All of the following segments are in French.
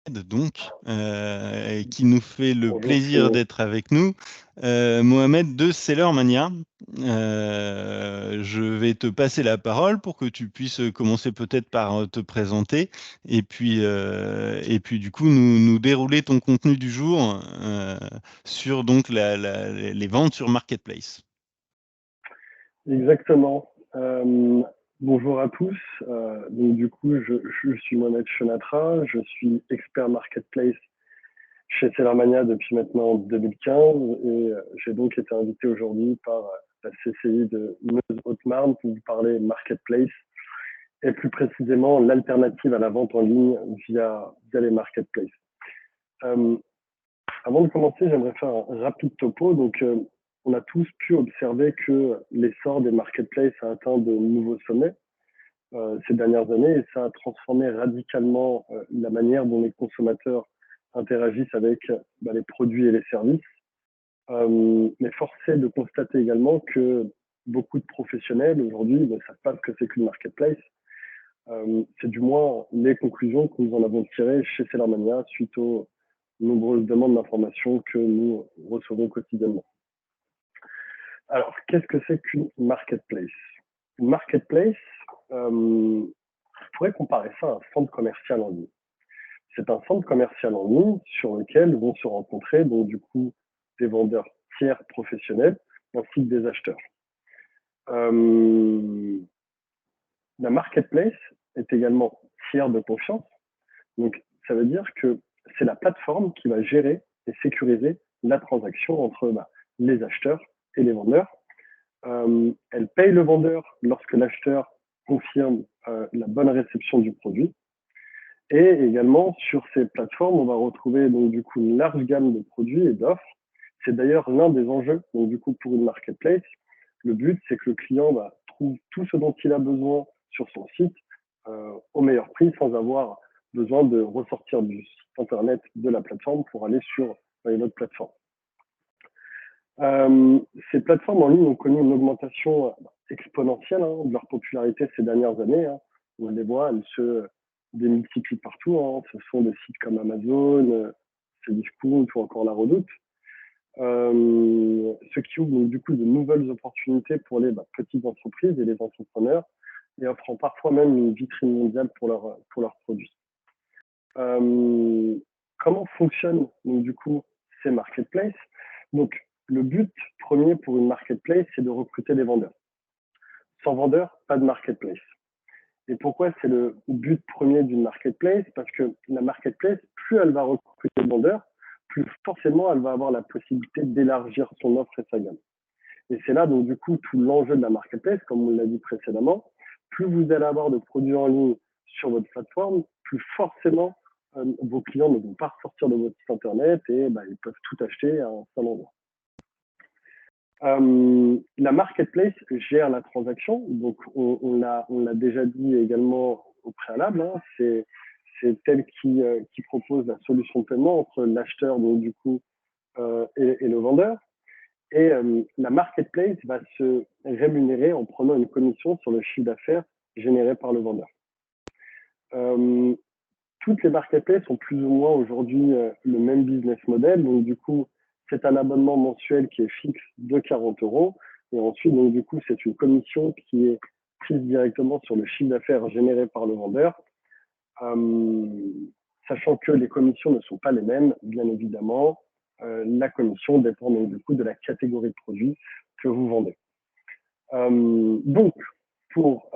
donc, qui nous fait le Bonjour plaisir Simon. d'être avec nous. Mohamed de Seller Mania. Je vais te passer la parole pour que tu puisses commencer peut-être par te présenter et puis du coup nous dérouler ton contenu du jour sur donc les ventes sur Marketplace. Exactement. Bonjour à tous. Donc du coup, je suis Mohamed Chenatra, je suis expert marketplace chez Sellermania depuis maintenant 2015 et j'ai donc été invité aujourd'hui par la CCI de Meuse-Haute-Marne pour vous parler marketplace et plus précisément l'alternative à la vente en ligne via les marketplaces. Avant de commencer, j'aimerais faire un rapide topo. Donc, on a tous pu observer que l'essor des marketplaces a atteint de nouveaux sommets ces dernières années et ça a transformé radicalement la manière dont les consommateurs interagissent avec les produits et les services. Mais force est de constater également que beaucoup de professionnels aujourd'hui ne savent pas ce que c'est qu'une marketplace. C'est du moins les conclusions que nous en avons tirées chez Sellermania suite aux nombreuses demandes d'informations que nous recevons quotidiennement. Alors, qu'est-ce que c'est qu'une marketplace? Une marketplace, on pourrait comparer ça à un centre commercial en ligne. C'est un centre commercial en ligne sur lequel vont se rencontrer donc du coup des vendeurs tiers professionnels ainsi que des acheteurs. La marketplace est également tiers de confiance. Donc, ça veut dire que c'est la plateforme qui va gérer et sécuriser la transaction entre les acheteurs et les vendeurs. Elle paye le vendeur lorsque l'acheteur confirme la bonne réception du produit. Et également, sur ces plateformes, on va retrouver donc du coup une large gamme de produits et d'offres. C'est d'ailleurs l'un des enjeux donc, du coup, pour une marketplace. Le but, c'est que le client trouve tout ce dont il a besoin sur son site au meilleur prix sans avoir besoin de ressortir du site internet de la plateforme pour aller sur une autre plateforme. Ces plateformes en ligne ont connu une augmentation exponentielle de leur popularité ces dernières années. On les voit, elles se démultiplient partout. Ce sont des sites comme Amazon, Cdiscount ou encore La Redoute. Ce qui ouvre du coup de nouvelles opportunités pour les petites entreprises et les entrepreneurs et offrant parfois même une vitrine mondiale pour leurs produits. Comment fonctionnent donc, du coup ces marketplaces? Donc, le but premier pour une marketplace, c'est de recruter des vendeurs. Sans vendeurs, pas de marketplace. Et pourquoi c'est le but premier d'une marketplace? Parce que la marketplace, plus elle va recruter de vendeurs, plus forcément elle va avoir la possibilité d'élargir son offre et sa gamme. Et c'est là donc du coup tout l'enjeu de la marketplace, comme on l'a dit précédemment. Plus vous allez avoir de produits en ligne sur votre plateforme, plus forcément vos clients ne vont pas ressortir de votre site internet et ils peuvent tout acheter à un seul endroit. La marketplace gère la transaction, donc on l'a déjà dit également au préalable, c'est elle qui propose la solution de paiement entre l'acheteur donc du coup et le vendeur. Et la marketplace va se rémunérer en prenant une commission sur le chiffre d'affaires généré par le vendeur. Toutes les marketplaces ont plus ou moins aujourd'hui le même business model. Donc, du coup, c'est un abonnement mensuel qui est fixe de 40 €. Et ensuite, donc, du coup, c'est une commission qui est prise directement sur le chiffre d'affaires généré par le vendeur. Sachant que les commissions ne sont pas les mêmes, bien évidemment. La commission dépend donc, du coup de la catégorie de produits que vous vendez. Donc, pour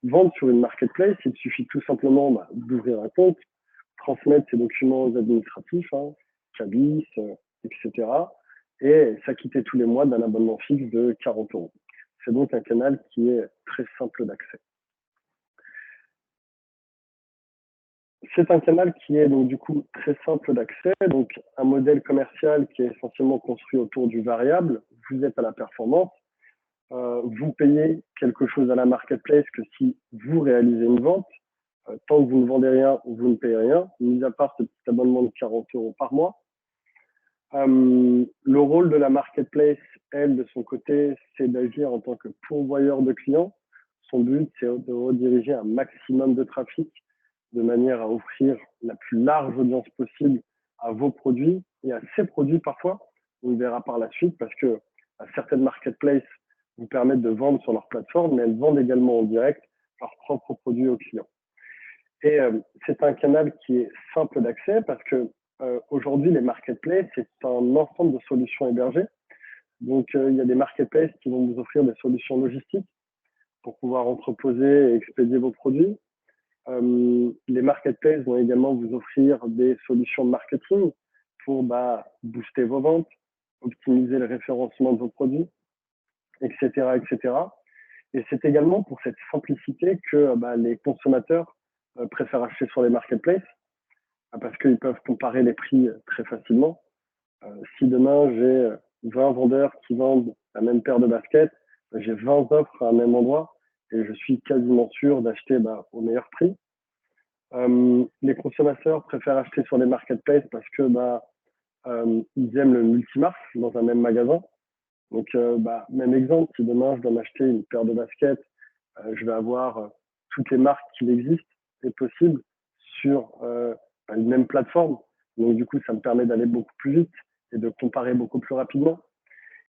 vendre sur une marketplace, il suffit tout simplement d'ouvrir un compte, transmettre ses documents aux administratifs, cabis, etc. et s'acquitter tous les mois d'un abonnement fixe de 40 €. C'est donc un canal qui est très simple d'accès. C'est un canal qui est donc du coup très simple d'accès, donc un modèle commercial qui est essentiellement construit autour du variable. Vous êtes à la performance, vous payez quelque chose à la marketplace que si vous réalisez une vente. Tant que vous ne vendez rien, vous ne payez rien, mis à part ce petit abonnement de 40 € par mois. Le rôle de la marketplace, elle, de son côté, c'est d'agir en tant que pourvoyeur de clients. Son but, c'est de rediriger un maximum de trafic de manière à offrir la plus large audience possible à vos produits et à ces produits parfois. On le verra par la suite parce que certaines marketplaces vous permettent de vendre sur leur plateforme, mais elles vendent également en direct leurs propres produits aux clients. Et c'est un canal qui est simple d'accès parce que aujourd'hui, les marketplaces, c'est un ensemble de solutions hébergées. Donc, il y a des marketplaces qui vont vous offrir des solutions logistiques pour pouvoir entreposer et expédier vos produits. Les marketplaces vont également vous offrir des solutions de marketing pour booster vos ventes, optimiser le référencement de vos produits, etc., etc. Et c'est également pour cette simplicité que les consommateurs préfèrent acheter sur les marketplaces parce qu'ils peuvent comparer les prix très facilement. Si demain j'ai 20 vendeurs qui vendent la même paire de baskets, j'ai 20 offres à un même endroit et je suis quasiment sûr d'acheter au meilleur prix. Les consommateurs préfèrent acheter sur les marketplaces parce que ils aiment le multimarque dans un même magasin. Donc, même exemple, si demain je dois m'acheter une paire de baskets, je vais avoir toutes les marques qui existent et possibles sur une même plateforme. Donc, du coup, ça me permet d'aller beaucoup plus vite et de comparer beaucoup plus rapidement.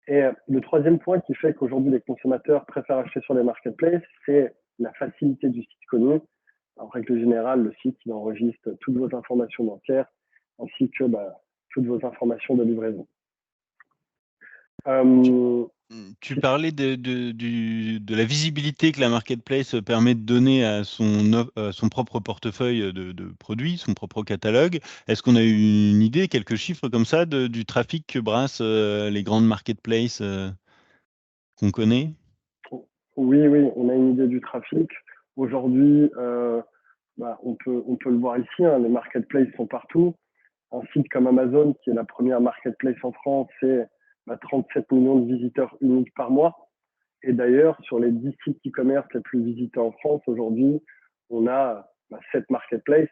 Et le troisième point qui fait qu'aujourd'hui les consommateurs préfèrent acheter sur les marketplaces, c'est la facilité du site connu. En règle générale, le site il enregistre toutes vos informations bancaires ainsi que toutes vos informations de livraison. Tu parlais de la visibilité que la marketplace permet de donner à son propre portefeuille de produits, son propre catalogue. Est-ce qu'on a eu une idée, quelques chiffres comme ça du trafic que brassent les grandes marketplaces qu'on connaît? Oui, on a une idée du trafic. Aujourd'hui, on peut le voir ici, hein, les marketplaces sont partout. Un site comme Amazon, qui est la première marketplace en France, c'est 37 millions de visiteurs uniques par mois. Et d'ailleurs, sur les 10 sites e-commerce les plus visités en France aujourd'hui, on a 7 marketplaces.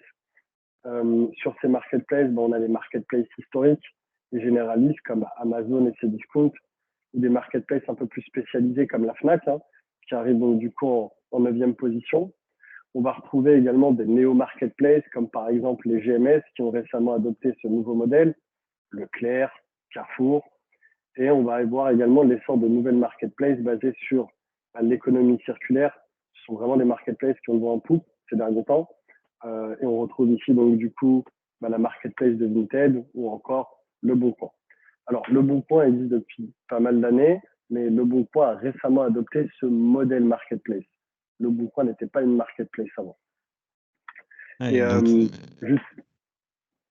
Sur ces marketplaces, on a les marketplaces historiques et généralistes comme Amazon et Cdiscount, ou des marketplaces un peu plus spécialisés comme la Fnac, qui arrive donc du coup en 9e position. On va retrouver également des néo-marketplaces comme par exemple les GMS qui ont récemment adopté ce nouveau modèle, Leclerc, Carrefour. Et on va voir également l'essor de nouvelles marketplaces basées sur l'économie circulaire. Ce sont vraiment des marketplaces qui ont le vent en poupe ces derniers temps. Et on retrouve ici donc du coup la marketplace de Vinted ou encore Le Bon Coin. Alors Le Bon Coin existe depuis pas mal d'années, mais Le Bon Coin a récemment adopté ce modèle marketplace. Le Bon Coin n'était pas une marketplace avant. Ouais, donc,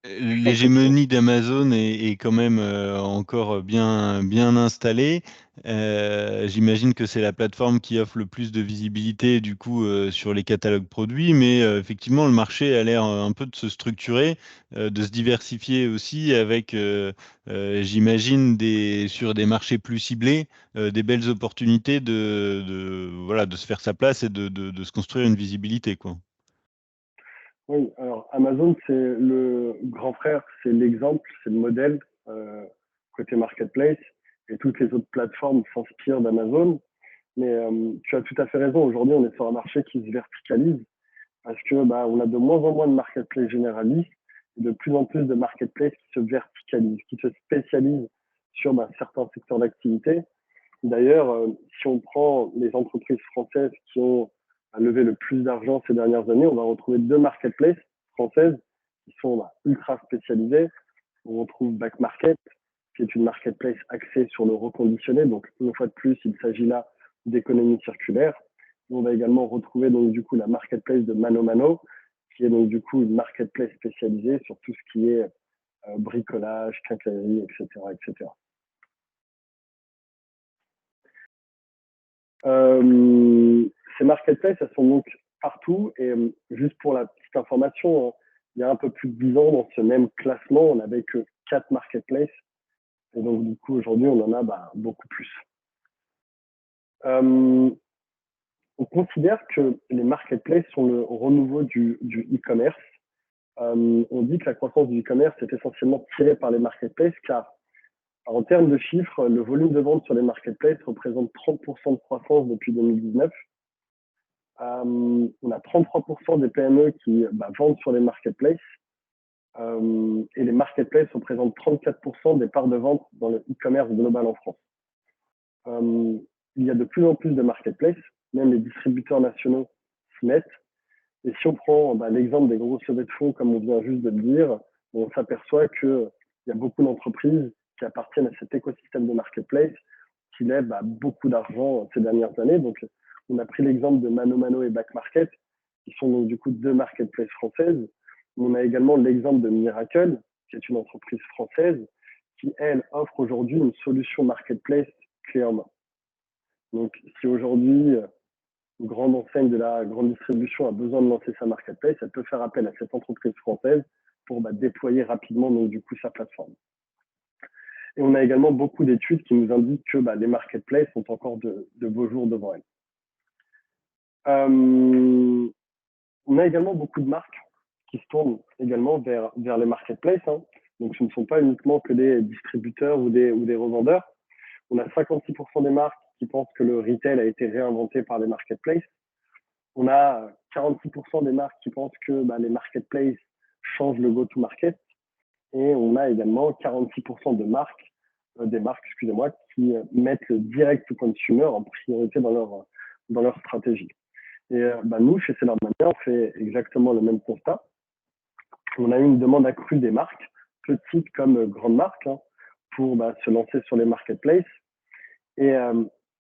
l'hégémonie d'Amazon est quand même encore bien installée. J'imagine que c'est la plateforme qui offre le plus de visibilité du coup sur les catalogues produits, mais effectivement le marché a l'air un peu de se structurer, de se diversifier aussi avec, j'imagine, sur des marchés plus ciblés, des belles opportunités voilà, de se faire sa place et de se construire une visibilité, quoi. Oui, alors Amazon, c'est le grand frère, c'est l'exemple, c'est le modèle côté marketplace, et toutes les autres plateformes s'inspirent d'Amazon. Mais tu as tout à fait raison, aujourd'hui on est sur un marché qui se verticalise parce que on a de moins en moins de marketplaces généralistes et de plus en plus de marketplaces qui se verticalisent, qui se spécialisent sur certains secteurs d'activité. D'ailleurs, si on prend les entreprises françaises qui ont levé le plus d'argent ces dernières années, on va retrouver 2 marketplaces françaises qui sont ultra spécialisées. On retrouve Back Market, qui est une marketplace axée sur le reconditionné. Donc, une fois de plus, il s'agit là d'économie circulaire. On va également retrouver donc du coup la marketplace de Mano Mano, qui est donc du coup une marketplace spécialisée sur tout ce qui est bricolage, quincaillerie, etc., etc. Ces marketplaces, elles sont donc partout. Et juste pour la petite information, il y a un peu plus de 10 ans, dans ce même classement, on n'avait que 4 marketplaces. Et donc, du coup, aujourd'hui, on en a beaucoup plus. On considère que les marketplaces sont le renouveau du e-commerce. On dit que la croissance du e-commerce est essentiellement tirée par les marketplaces car en termes de chiffres, le volume de vente sur les marketplaces représente 30% de croissance depuis 2019. On a 33% des PME qui vendent sur les marketplaces. Et les marketplaces représentent 34% des parts de vente dans le e-commerce global en France. Il y a de plus en plus de marketplaces, même les distributeurs nationaux s'y mettent. Et si on prend l'exemple des grosses levées de fonds, comme on vient juste de le dire, on s'aperçoit qu'il y a beaucoup d'entreprises qui appartiennent à cet écosystème de marketplace qui lèvent beaucoup d'argent ces dernières années. Donc, on a pris l'exemple de ManoMano et Back Market, qui sont donc du coup deux marketplaces françaises. On a également l'exemple de Miracle, qui est une entreprise française, qui, elle, offre aujourd'hui une solution marketplace clé en main. Donc, si aujourd'hui, une grande enseigne de la grande distribution a besoin de lancer sa marketplace, elle peut faire appel à cette entreprise française pour déployer rapidement donc, du coup, sa plateforme. Et on a également beaucoup d'études qui nous indiquent que les marketplaces ont encore de beaux jours devant elles. On a également beaucoup de marques qui se tournent également vers les marketplaces. Donc, ce ne sont pas uniquement que des distributeurs ou des revendeurs. On a 56% des marques qui pensent que le retail a été réinventé par les marketplaces. On a 46% des marques qui pensent que les marketplaces changent le go-to-market. Et on a également 46% des marques, qui mettent le direct-to-consumer en priorité dans leur stratégie. Et nous, chez Sellermania, on fait exactement le même constat. On a eu une demande accrue des marques, petites comme grandes marques, pour se lancer sur les marketplaces. Et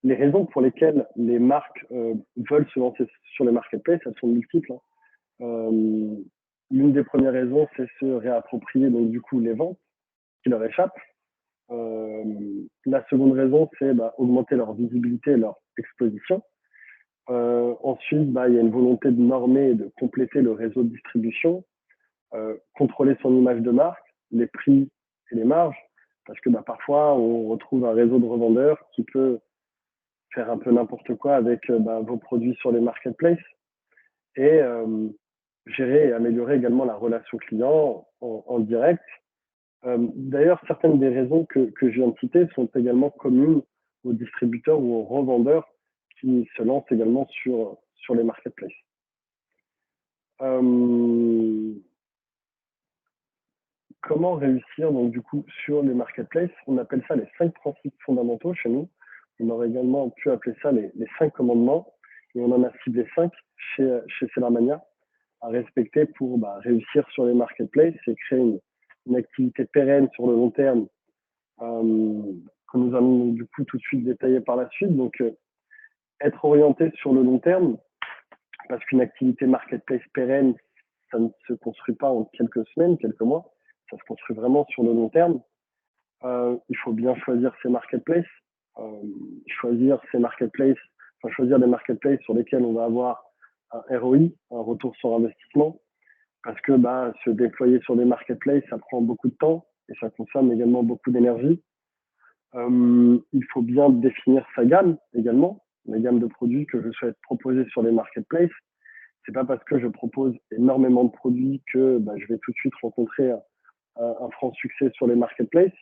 les raisons pour lesquelles les marques veulent se lancer sur les marketplaces, elles sont multiples. L'une des premières raisons, c'est se réapproprier donc du coup les ventes qui leur échappent. La seconde raison, c'est augmenter leur visibilité et leur exposition. Ensuite, il y a une volonté de normer et de compléter le réseau de distribution, contrôler son image de marque, les prix et les marges, parce que parfois, on retrouve un réseau de revendeurs qui peut faire un peu n'importe quoi avec vos produits sur les marketplaces, et gérer et améliorer également la relation client en direct. D'ailleurs, certaines des raisons que je viens de citer sont également communes aux distributeurs ou aux revendeurs qui se lancent également sur les marketplaces. Comment réussir donc du coup sur les marketplaces? On appelle ça les 5 principes fondamentaux chez nous. On aurait également pu appeler ça les 5 commandements, et on en a ciblé 5 chez Sellermania à respecter pour réussir sur les marketplaces et créer une activité pérenne sur le long terme, que nous allons du coup tout de suite détailler par la suite. Donc, être orienté sur le long terme, parce qu'une activité marketplace pérenne, ça ne se construit pas en quelques semaines, quelques mois, ça se construit vraiment sur le long terme. Il faut bien choisir ses marketplaces, choisir des marketplaces sur lesquels on va avoir un ROI, un retour sur investissement, parce que se déployer sur des marketplaces, ça prend beaucoup de temps et ça consomme également beaucoup d'énergie. Il faut bien définir sa gamme également, la gamme de produits que je souhaite proposer sur les marketplaces. C'est pas parce que je propose énormément de produits que je vais tout de suite rencontrer un franc succès sur les marketplaces.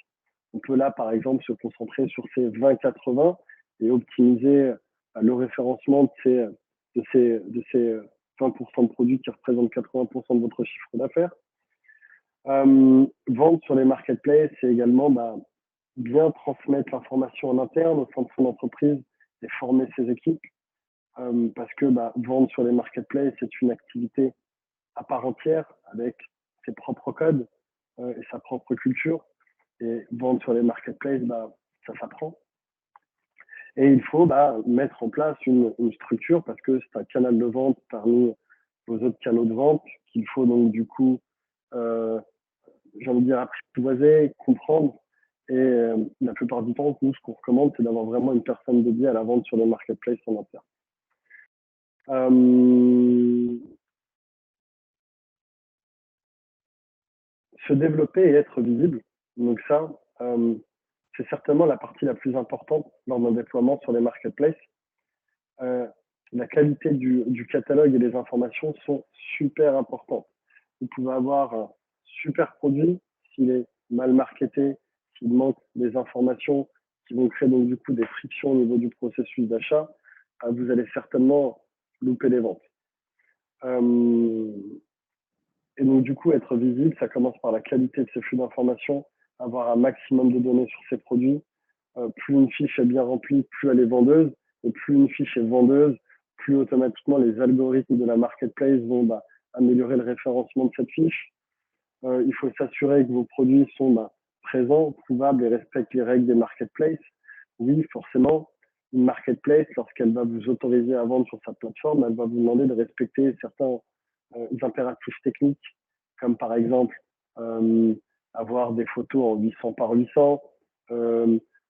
On peut là, par exemple, se concentrer sur ces 20-80 et optimiser le référencement de ces 20% de produits qui représentent 80% de votre chiffre d'affaires. Vendre sur les marketplaces, c'est également bien transmettre l'information en interne au sein de son entreprise et former ses équipes. Parce que vendre sur les marketplaces, c'est une activité à part entière avec ses propres codes et sa propre culture. Et vendre sur les marketplaces, ça s'apprend. Et il faut mettre en place une structure, parce que c'est un canal de vente parmi vos autres canaux de vente qu'il faut donc du coup, j'ai envie de dire, apprivoiser, comprendre. Et la plupart du temps, nous, ce qu'on recommande, c'est d'avoir vraiment une personne dédiée à la vente sur les marketplaces en interne. Se développer et être visible. Donc ça, c'est certainement la partie la plus importante lors d'un déploiement sur les marketplaces. La qualité du catalogue et des informations sont super importantes. Vous pouvez avoir un super produit, s'il est mal marketé, s'il manque des informations qui vont créer donc du coup des frictions au niveau du processus d'achat, vous allez certainement louper les ventes. Et donc, du coup, être visible, ça commence par la qualité de ces flux d'informations, avoir un maximum de données sur ces produits. Plus une fiche est bien remplie, plus elle est vendeuse. Et plus une fiche est vendeuse, plus automatiquement les algorithmes de la marketplace vont améliorer le référencement de cette fiche. Il faut s'assurer que vos produits sont présents, trouvables et respectent les règles des marketplaces. Oui, forcément, une marketplace, lorsqu'elle va vous autoriser à vendre sur sa plateforme, elle va vous demander de respecter certains impératifs techniques, comme par exemple avoir des photos en 800 par 800,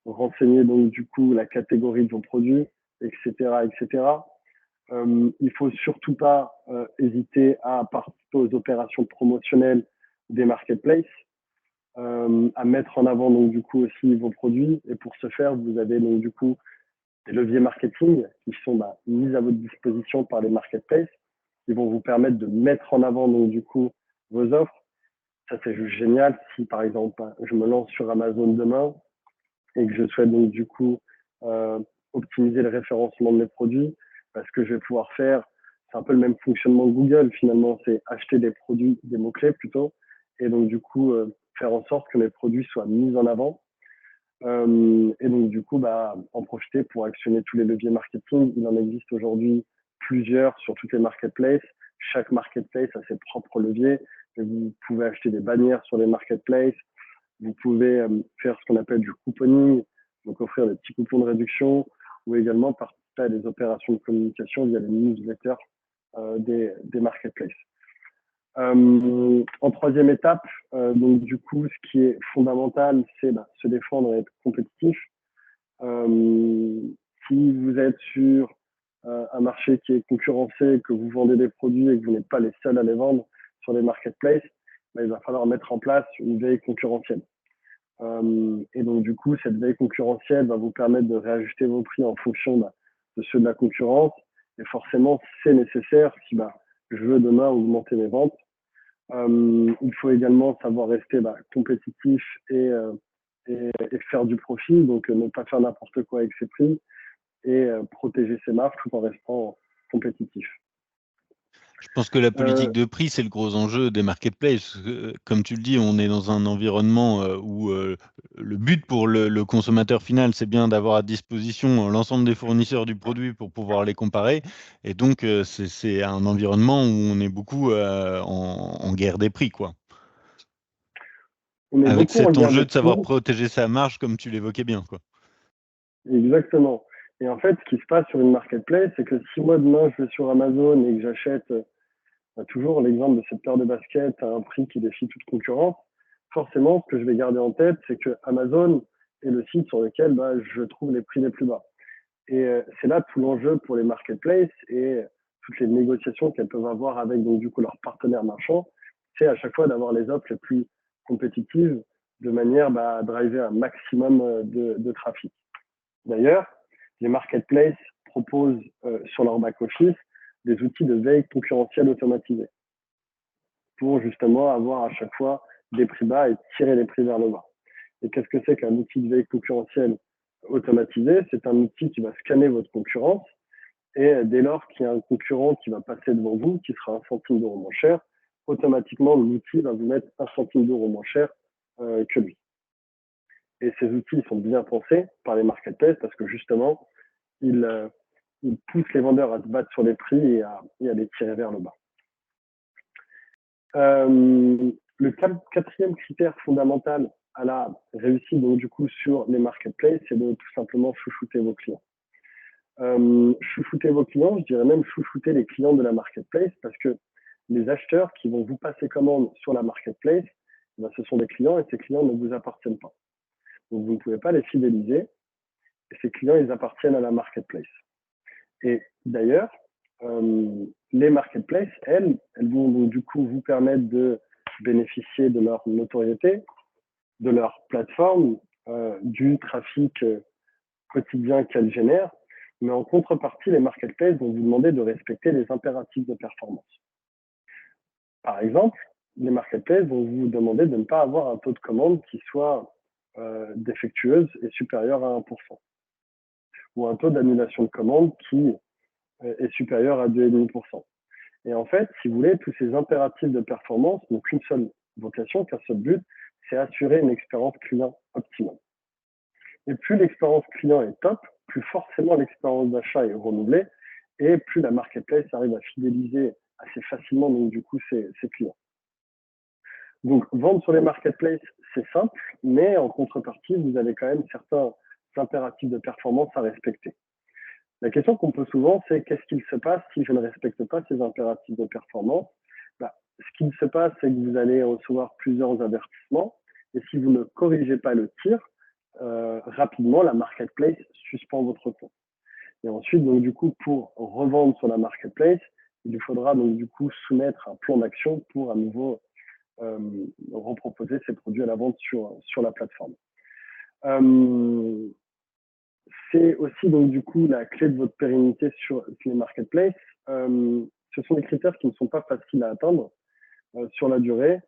renseigner donc du coup la catégorie de vos produits, etc., etc. Il faut surtout pas hésiter à participer aux opérations promotionnelles des marketplaces, à mettre en avant donc du coup aussi vos produits. Et pour ce faire, vous avez donc du coup des leviers marketing qui sont mis à votre disposition par les marketplaces, qui vont vous permettre de mettre en avant donc du coup vos offres. Ça, c'est juste génial. Si par exemple je me lance sur Amazon demain et que je souhaite donc du coup optimiser le référencement de mes produits, ce que je vais pouvoir faire, c'est un peu le même fonctionnement que Google finalement, c'est acheter des produits, des mots-clés plutôt, et donc du coup faire en sorte que mes produits soient mis en avant. Et donc du coup, en profiter pour actionner tous les leviers marketing. Il en existe aujourd'hui plusieurs sur toutes les marketplaces. Chaque marketplace a ses propres leviers. Et vous pouvez acheter des bannières sur les marketplaces. Vous pouvez faire ce qu'on appelle du couponing, donc offrir des petits coupons de réduction, ou également participer à des opérations de communication via les newsletters des marketplaces. En troisième étape, donc du coup, ce qui est fondamental, c'est se défendre et être compétitif. Si vous êtes sur un marché qui est concurrencé, que vous vendez des produits et que vous n'êtes pas les seuls à les vendre sur les marketplaces, il va falloir mettre en place une veille concurrentielle. Et donc du coup, cette veille concurrentielle va vous permettre de réajuster vos prix en fonction de ceux de la concurrence. Et forcément, c'est nécessaire si je veux demain augmenter mes ventes. Il faut également savoir rester compétitif et faire du profit, donc ne pas faire n'importe quoi avec ses prix et protéger ses marges tout en restant compétitif. Je pense que la politique de prix, c'est le gros enjeu des marketplaces. Comme tu le dis, on est dans un environnement où le but pour le consommateur final, c'est bien d'avoir à disposition l'ensemble des fournisseurs du produit pour pouvoir les comparer. Et donc, c'est un environnement où on est beaucoup en guerre des prix, quoi. On est Avec beaucoup en cet guerre enjeu des de savoir prix. protéger sa marge, comme tu l'évoquais bien, quoi. Exactement. Et en fait, ce qui se passe sur une marketplace, c'est que si moi demain je vais sur Amazon et que j'achète toujours l'exemple de cette paire de baskets à un prix qui défie toute concurrence, forcément, ce que je vais garder en tête, c'est que Amazon est le site sur lequel je trouve les prix les plus bas. Et c'est là tout l'enjeu pour les marketplaces et toutes les négociations qu'elles peuvent avoir avec donc du coup leurs partenaires marchands, c'est à chaque fois d'avoir les offres les plus compétitives de manière à driver un maximum de trafic. D'ailleurs, les marketplaces proposent sur leur back-office des outils de veille concurrentielle automatisés pour justement avoir à chaque fois des prix bas et tirer les prix vers le bas. Et qu'est-ce que c'est qu'un outil de veille concurrentielle automatisé? C'est un outil qui va scanner votre concurrence et dès lors qu'il y a un concurrent qui va passer devant vous, qui sera 1 centime d'euro moins cher, automatiquement l'outil va vous mettre 1 centime d'euro moins cher que lui. Et ces outils sont bien pensés par les marketplaces parce que justement, ils poussent les vendeurs à se battre sur les prix et à les tirer vers le bas. Le quatrième critère fondamental à la réussite donc du coup sur les marketplaces, c'est de tout simplement chouchouter vos clients. Chouchouter vos clients, je dirais même chouchouter les clients de la marketplace parce que les acheteurs qui vont vous passer commande sur la marketplace, ce sont des clients et ces clients ne vous appartiennent pas. Donc vous ne pouvez pas les fidéliser et ces clients, ils appartiennent à la marketplace. Et d'ailleurs, les marketplaces, elles vont donc du coup vous permettre de bénéficier de leur notoriété, de leur plateforme, du trafic quotidien qu'elles génèrent. Mais en contrepartie, les marketplaces vont vous demander de respecter les impératifs de performance. Par exemple, les marketplaces vont vous demander de ne pas avoir un taux de commande qui soit défectueuse et supérieur à 1%. Ou un taux d'annulation de commande qui est supérieur à 2,5%. Et en fait, si vous voulez, tous ces impératifs de performance n'ont qu'une seule vocation, qu'un seul but, c'est assurer une expérience client optimale. Et plus l'expérience client est top, plus forcément l'expérience d'achat est renouvelée et plus la marketplace arrive à fidéliser assez facilement donc du coup ses clients. Donc vendre sur les marketplaces, c'est simple, mais en contrepartie, vous avez quand même certains impératifs de performance à respecter. La question qu'on pose souvent, c'est qu'est-ce qu'il se passe si je ne respecte pas ces impératifs de performance? Ce qu'il se passe, c'est que vous allez recevoir plusieurs avertissements et si vous ne corrigez pas le tir, rapidement, la marketplace suspend votre compte. Et ensuite, donc du coup, pour revendre sur la marketplace, il lui faudra donc du coup soumettre un plan d'action pour à nouveau reproposer ces produits à la vente sur la plateforme. C'est aussi donc du coup la clé de votre pérennité sur les marketplaces. Ce sont des critères qui ne sont pas faciles à atteindre sur la durée,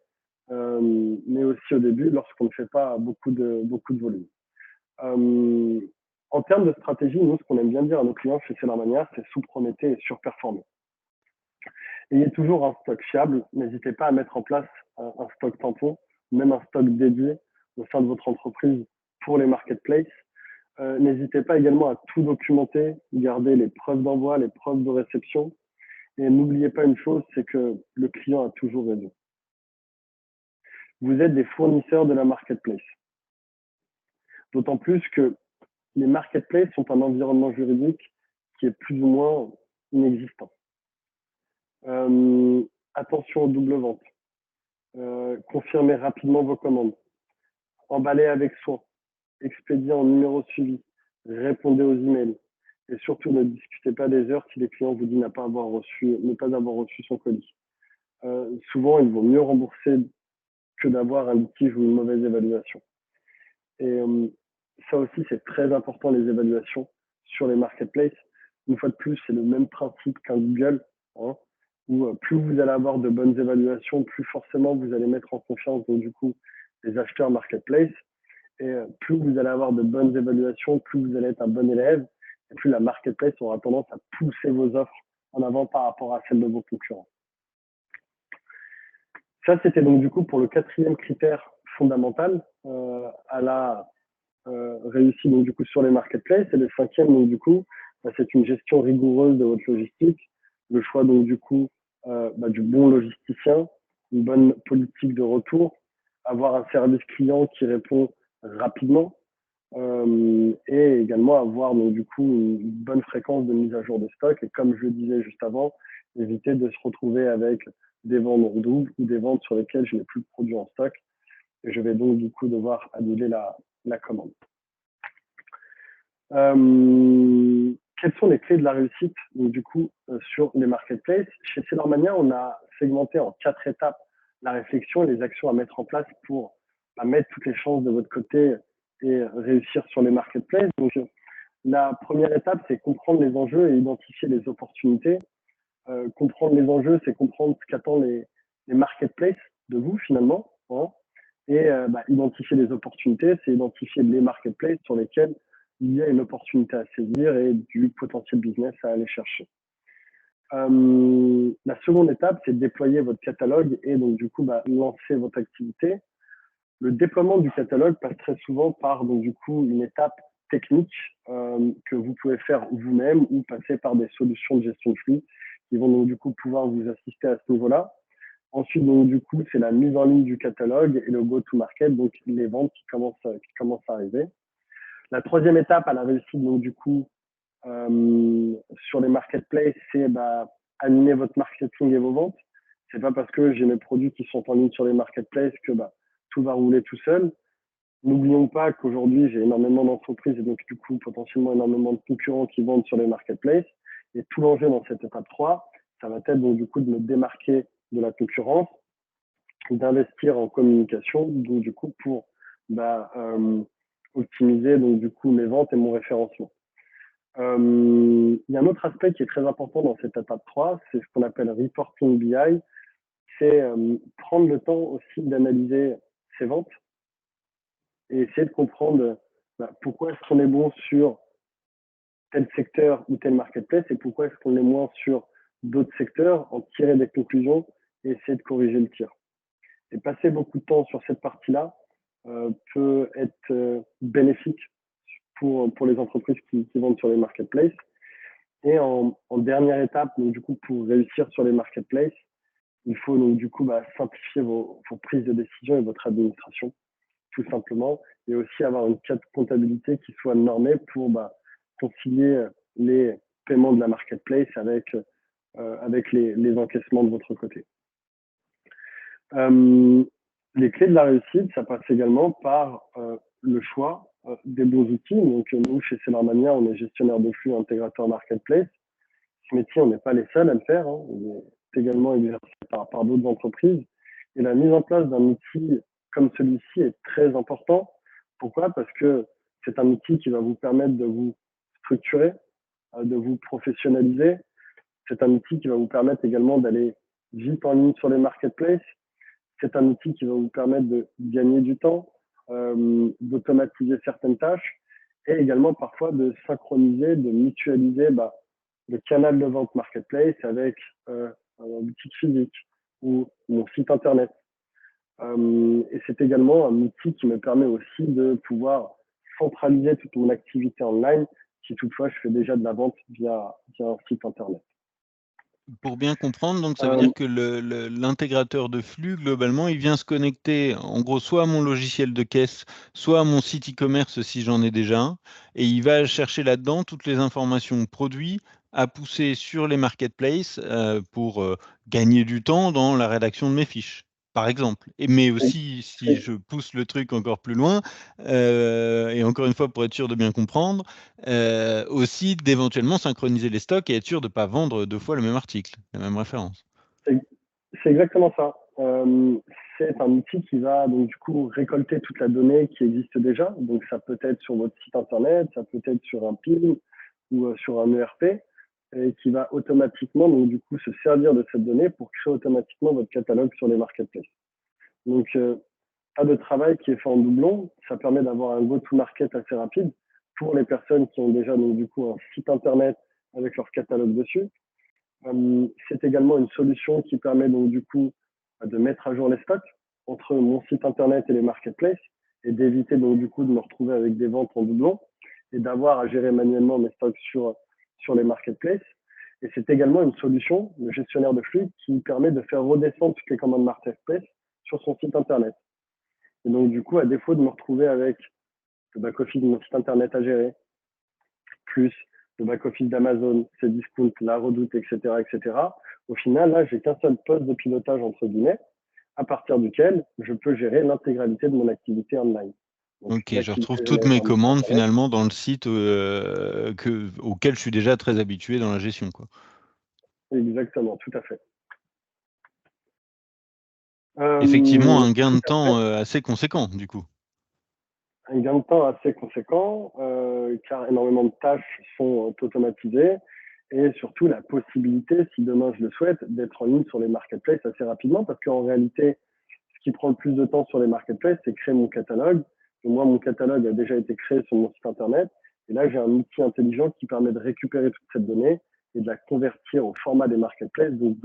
mais aussi au début lorsqu'on ne fait pas beaucoup de volume. En termes de stratégie, nous, ce qu'on aime bien dire à nos clients chez C'est leur manière, c'est sous-promettez et surperformer. Ayez toujours un stock fiable. N'hésitez pas à mettre en place un stock tampon, même un stock dédié au sein de votre entreprise pour les marketplaces. N'hésitez pas également à tout documenter, garder les preuves d'envoi, les preuves de réception. Et n'oubliez pas une chose, c'est que le client a toujours raison. Vous êtes des fournisseurs de la marketplace. D'autant plus que les marketplaces sont un environnement juridique qui est plus ou moins inexistant. Attention aux doubles ventes. Confirmez rapidement vos commandes. Emballez avec soin. Expédiez en numéro de suivi. Répondez aux emails. Et surtout, ne discutez pas des heures si les clients vous disent ne pas avoir reçu son colis. Souvent, il vaut mieux rembourser que d'avoir un litige ou une mauvaise évaluation. Et ça aussi, c'est très important, les évaluations sur les marketplaces. Une fois de plus, c'est le même principe qu'un Google, hein, où plus vous allez avoir de bonnes évaluations, plus forcément vous allez mettre en confiance donc, du coup, les acheteurs marketplace. Et plus vous allez avoir de bonnes évaluations, plus vous allez être un bon élève, et plus la marketplace aura tendance à pousser vos offres en avant par rapport à celles de vos concurrents. Ça, c'était donc du coup pour le quatrième critère fondamental à la réussite donc du coup sur les marketplaces. Et le cinquième donc du coup, c'est une gestion rigoureuse de votre logistique, le choix donc du coup du bon logisticien, une bonne politique de retour, avoir un service client qui répond rapidement et également avoir donc du coup une bonne fréquence de mise à jour de stock. Et comme je le disais juste avant, éviter de se retrouver avec des ventes en double ou des ventes sur lesquelles je n'ai plus de produits en stock et je vais donc du coup devoir annuler la commande. Quelles sont les clés de la réussite donc, du coup sur les marketplaces? Chez C'est leur manière, on a segmenté en 4 étapes la réflexion et les actions à mettre en place pour mettre toutes les chances de votre côté et réussir sur les marketplaces. Donc, la première étape, c'est comprendre les enjeux et identifier les opportunités. Comprendre les enjeux, c'est comprendre ce qu'attendent les marketplaces de vous finalement. Hein, et identifier les opportunités, c'est identifier les marketplaces sur lesquels il y a une opportunité à saisir et du potentiel business à aller chercher. La seconde étape, c'est de déployer votre catalogue et donc du coup lancer votre activité. Le déploiement du catalogue passe très souvent par donc du coup une étape technique que vous pouvez faire vous-même ou passer par des solutions de gestion de flux qui vont donc du coup pouvoir vous assister à ce niveau-là. Ensuite, donc, du coup, c'est la mise en ligne du catalogue et le go-to-market, donc les ventes qui commencent à arriver. La troisième étape à la réussite, donc du coup, sur les marketplaces, c'est animer votre marketing et vos ventes. C'est pas parce que j'ai mes produits qui sont en ligne sur les marketplaces que tout va rouler tout seul. N'oublions pas qu'aujourd'hui, j'ai énormément d'entreprises et donc du coup, potentiellement énormément de concurrents qui vendent sur les marketplaces. Et tout l'enjeu dans cette étape 3, ça va être donc du coup de me démarquer de la concurrence, d'investir en communication, donc du coup pour optimiser donc du coup mes ventes et mon référencement. Il y a un autre aspect qui est très important dans cette étape 3, c'est ce qu'on appelle reporting BI, c'est prendre le temps aussi d'analyser ses ventes et essayer de comprendre pourquoi est-ce qu'on est bon sur tel secteur ou tel marketplace et pourquoi est-ce qu'on est moins sur d'autres secteurs, en tirer des conclusions et essayer de corriger le tir. Et passer beaucoup de temps sur cette partie-là peut être bénéfique pour les entreprises qui vendent sur les marketplaces. Et en dernière étape, donc du coup, pour réussir sur les marketplaces, il faut donc du coup simplifier vos prises de décision et votre administration, tout simplement, et aussi avoir une comptabilité qui soit normée pour concilier les paiements de la marketplace avec les encaissements de votre côté. Les clés de la réussite, ça passe également par le choix des bons outils. Donc nous, chez Sellermania, on est gestionnaire de flux, intégrateur marketplace. Ce métier, on n'est pas les seuls à le faire. Hein. On est également exercé par d'autres entreprises. Et la mise en place d'un outil comme celui-ci est très important. Pourquoi? Parce que c'est un outil qui va vous permettre de vous structurer, de vous professionnaliser. C'est un outil qui va vous permettre également d'aller vite en ligne sur les marketplaces. C'est un outil qui va vous permettre de gagner du temps, d'automatiser certaines tâches et également parfois de synchroniser, de mutualiser le canal de vente marketplace avec un boutique physique ou mon site internet. Et c'est également un outil qui me permet aussi de pouvoir centraliser toute mon activité online si toutefois je fais déjà de la vente via un site internet. Pour bien comprendre, donc ça veut dire que l'intégrateur de flux, globalement, il vient se connecter, en gros, soit à mon logiciel de caisse, soit à mon site e-commerce si j'en ai déjà un, et il va chercher là-dedans toutes les informations produits à pousser sur les marketplaces pour gagner du temps dans la rédaction de mes fiches, par exemple. Mais aussi, si je pousse le truc encore plus loin, et encore une fois pour être sûr de bien comprendre, aussi d'éventuellement synchroniser les stocks et être sûr de ne pas vendre 2 fois le même article, la même référence. C'est exactement ça. C'est un outil qui va donc du coup récolter toute la donnée qui existe déjà. Donc ça peut être sur votre site internet, ça peut être sur un PIM ou sur un ERP, et qui va automatiquement donc du coup se servir de cette donnée pour créer automatiquement votre catalogue sur les marketplaces. Donc pas de travail qui est fait en doublon. Ça permet d'avoir un go-to-market assez rapide pour les personnes qui ont déjà donc du coup un site internet avec leur catalogue dessus. C'est également une solution qui permet donc du coup de mettre à jour les stocks entre mon site internet et les marketplaces et d'éviter donc du coup de me retrouver avec des ventes en doublon et d'avoir à gérer manuellement mes stocks sur les marketplaces. Et c'est également une solution, le gestionnaire de flux, qui permet de faire redescendre toutes les commandes marketplace sur son site internet. Et donc du coup, à défaut de me retrouver avec le back-office de mon site internet à gérer, plus le back-office d'Amazon, ses discounts, la redoute, etc., etc. Au final, là, j'ai qu'un seul poste de pilotage, entre guillemets, à partir duquel je peux gérer l'intégralité de mon activité online. Donc, ok, je retrouve toutes mes commandes finalement dans le site auquel je suis déjà très habitué dans la gestion, quoi. Exactement, tout à fait. Effectivement, un gain de temps assez conséquent, du coup. Un gain de temps assez conséquent, car énormément de tâches sont automatisées et surtout la possibilité, si demain je le souhaite, d'être en ligne sur les marketplaces assez rapidement parce qu'en réalité, ce qui prend le plus de temps sur les marketplaces, c'est créer mon catalogue. Et moi, mon catalogue a déjà été créé sur mon site internet. Et là, j'ai un outil intelligent qui permet de récupérer toute cette donnée et de la convertir au format des marketplaces, donc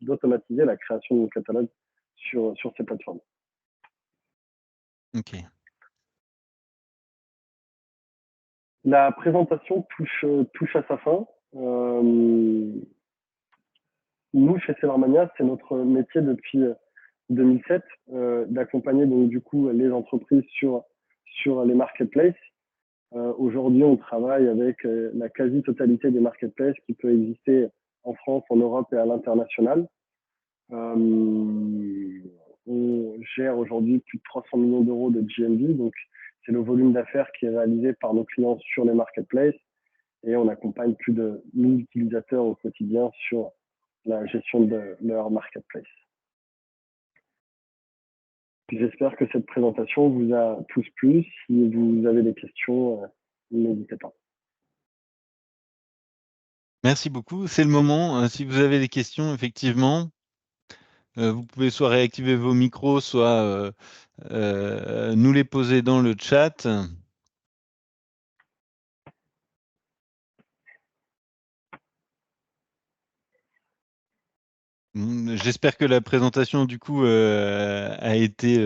d'automatiser la création de mon catalogue sur ces plateformes. Ok. La présentation touche à sa fin. Nous, chez Sellermania, c'est notre métier depuis 2007 d'accompagner donc du coup les entreprises sur les marketplaces. Aujourd'hui, on travaille avec la quasi-totalité des marketplaces qui peut exister en France, en Europe et à l'international. On gère aujourd'hui plus de 300 millions d'euros de GMV, donc c'est le volume d'affaires qui est réalisé par nos clients sur les marketplaces et on accompagne plus de 1000 utilisateurs au quotidien sur la gestion de leur marketplace. J'espère que cette présentation vous a tous plu. Si vous avez des questions, n'hésitez pas. Merci beaucoup. C'est le moment. Si vous avez des questions, effectivement, vous pouvez soit réactiver vos micros, soit nous les poser dans le chat. J'espère que la présentation du coup a été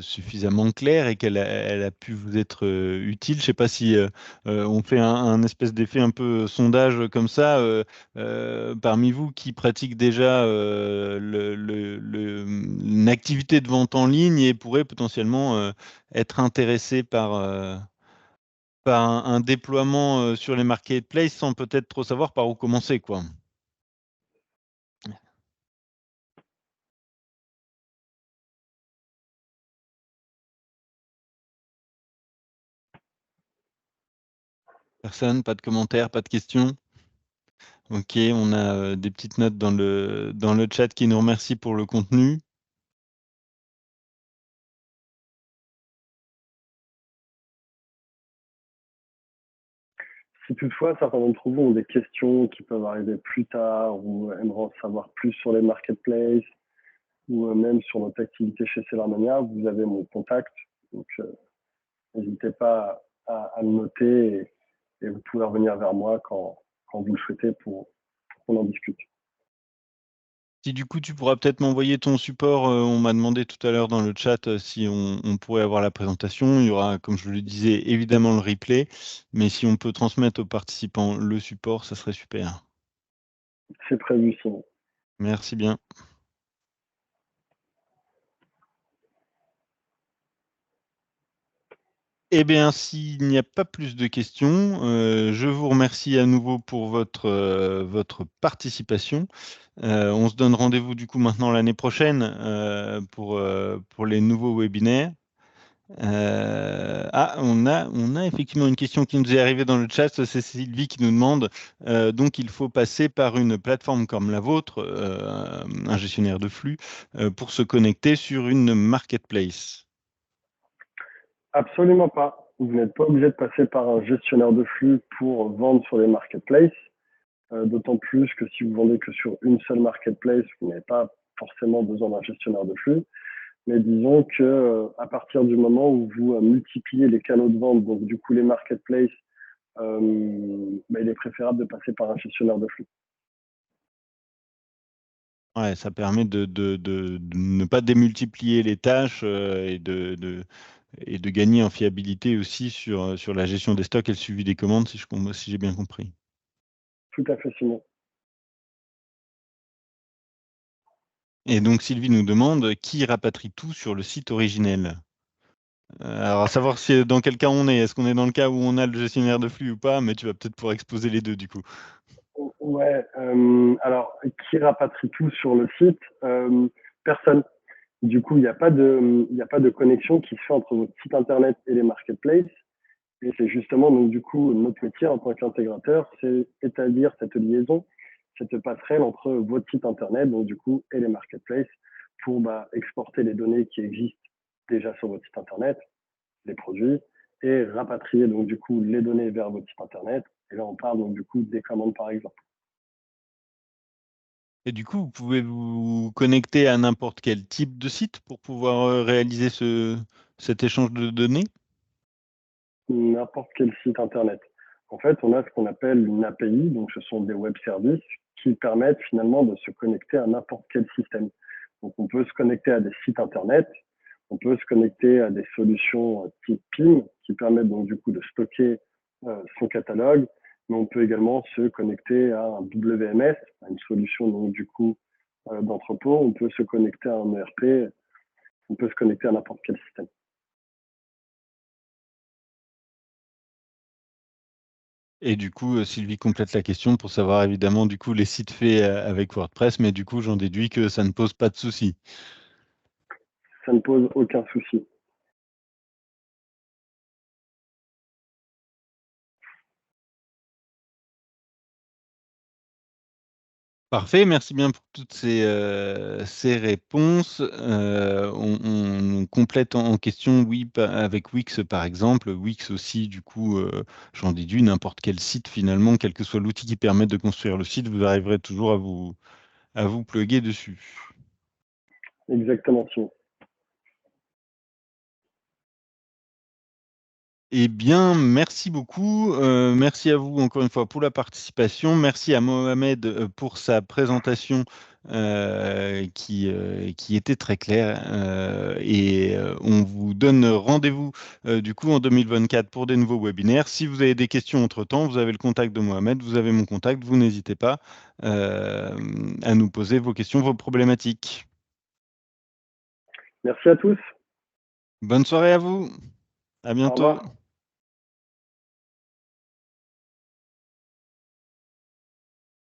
suffisamment claire et elle a pu vous être utile. Je ne sais pas si on fait un espèce d'effet un peu sondage comme ça parmi vous qui pratiquent déjà une activité de vente en ligne et pourrait potentiellement être intéressé par un déploiement sur les marketplaces sans peut-être trop savoir par où commencer, quoi. Personne, pas de commentaires, pas de questions? Ok, on a des petites notes dans le chat qui nous remercient pour le contenu. Si toutefois certains d'entre vous ont des questions qui peuvent arriver plus tard ou aimeraient en savoir plus sur les marketplaces ou même sur notre activité chez Celermania, vous avez mon contact. Donc, n'hésitez pas à le noter et vous pouvez revenir vers moi quand vous le souhaitez pour qu'on en discute. Si du coup tu pourras peut-être m'envoyer ton support, on m'a demandé tout à l'heure dans le chat si on pourrait avoir la présentation. Il y aura, comme je le disais, évidemment le replay, mais si on peut transmettre aux participants le support, ça serait super. C'est prévu sinon. Merci bien. Eh bien, s'il n'y a pas plus de questions, je vous remercie à nouveau pour votre participation. On se donne rendez-vous du coup maintenant l'année prochaine pour les nouveaux webinaires. On a effectivement une question qui nous est arrivée dans le chat, c'est Sylvie qui nous demande, donc il faut passer par une plateforme comme la vôtre, un gestionnaire de flux, pour se connecter sur une marketplace. Absolument pas. Vous n'êtes pas obligé de passer par un gestionnaire de flux pour vendre sur les marketplaces. D'autant plus que si vous vendez que sur une seule marketplace, vous n'avez pas forcément besoin d'un gestionnaire de flux. Mais disons que à partir du moment où vous multipliez les canaux de vente, donc du coup les marketplaces, il est préférable de passer par un gestionnaire de flux. Ouais, ça permet de ne pas démultiplier les tâches et de gagner en fiabilité aussi sur la gestion des stocks et le suivi des commandes, si j'ai bien compris. Tout à fait, Simon. Et donc Sylvie nous demande qui rapatrie tout sur le site originel. Alors à savoir dans quel cas on est. Est-ce qu'on est dans le cas où on a le gestionnaire de flux ou pas, mais tu vas peut-être pouvoir exposer les deux du coup. Ouais. Alors, qui rapatrie tout sur le site? Personne. Du coup, il n'y a pas de connexion qui se fait entre votre site internet et les marketplaces. Et c'est justement donc du coup notre métier en tant qu'intégrateur, c'est établir cette liaison, cette passerelle entre votre site internet donc du coup et les marketplaces pour exporter les données qui existent déjà sur votre site internet, les produits, et rapatrier donc du coup les données vers votre site internet. Et là on parle donc du coup des commandes par exemple. Et du coup, vous pouvez vous connecter à n'importe quel type de site pour pouvoir réaliser cet échange de données. N'importe quel site internet. En fait, on a ce qu'on appelle une API, donc ce sont des web services qui permettent finalement de se connecter à n'importe quel système. Donc on peut se connecter à des sites internet, on peut se connecter à des solutions type PIM qui permettent donc du coup de stocker son catalogue, mais on peut également se connecter à un WMS, à une solution donc du coup d'entrepôt, on peut se connecter à un ERP, on peut se connecter à n'importe quel système. Et du coup, Sylvie complète la question pour savoir évidemment du coup les sites faits avec WordPress, mais du coup j'en déduis que ça ne pose pas de souci. Ça ne pose aucun souci. Parfait, merci bien pour toutes ces réponses. On complète en question, oui, avec Wix par exemple. Wix aussi, du coup, j'en déduis n'importe quel site finalement, quel que soit l'outil qui permet de construire le site, vous arriverez toujours à vous plugger dessus. Exactement, Simon. Eh bien, merci beaucoup. Merci à vous encore une fois pour la participation. Merci à Mohamed pour sa présentation qui était très claire. On vous donne rendez-vous du coup en 2024 pour des nouveaux webinaires. Si vous avez des questions entre-temps, vous avez le contact de Mohamed, vous avez mon contact. Vous n'hésitez pas euh, à nous poser vos questions, vos problématiques. Merci à tous. Bonne soirée à vous. À Au bientôt. revoir.